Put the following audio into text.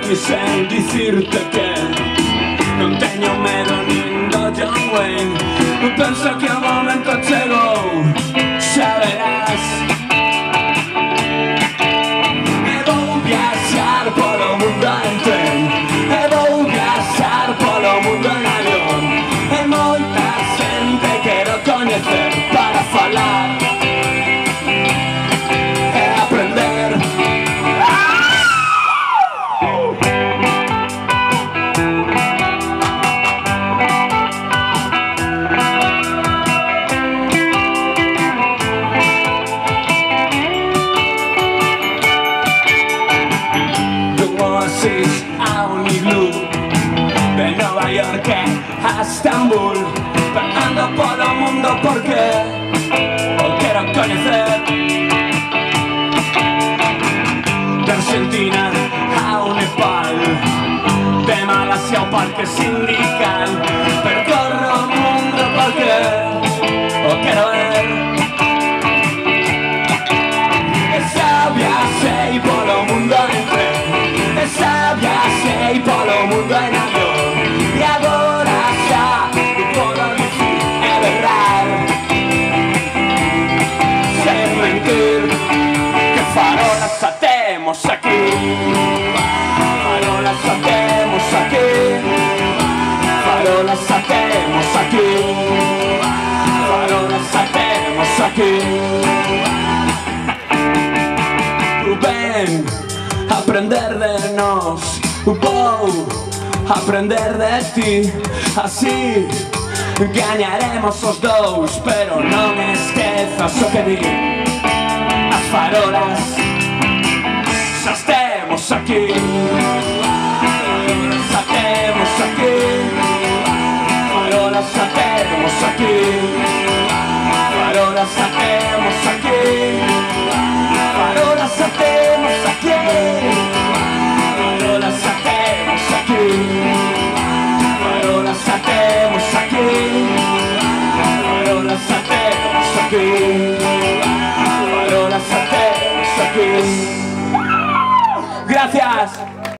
Quise dicirte que non teño medo nin do John Wayne. Penso que o momento chegou, xa verás. E vou viaxar polo mundo en tren, e vou viaxar polo mundo en avión, e moita xente quero coñecer para falar e aprender. A un iglú de Nova York a Estambul, ando polo mundo porque o quero coñecer. De Argentina ao Nepal, de Malasia ao Parque Sindical, percorro o mundo porque o quero ver. E xa viaxei polo mundo en tren, xa viaxei polo mundo en avión, e agora xa non podo dicir e berrar sen mentir que farolas xa temos aquí, farolas xa temos aquí, farolas xa temos aquí, farolas xa temos aquí. Ven aprender de nós, vou aprender de ti, así gañaremos os dous, pero non esquezas o que di. As farolas xa temos aquí, xa temos aquí, farolas xa temos aquí, farolas xa temos aquí, farolas xa temos aquí, farolas xa temos aquí, farolas xa temos aquí, farolas xa temos aquí, farolas xa temos aquí. Gracias.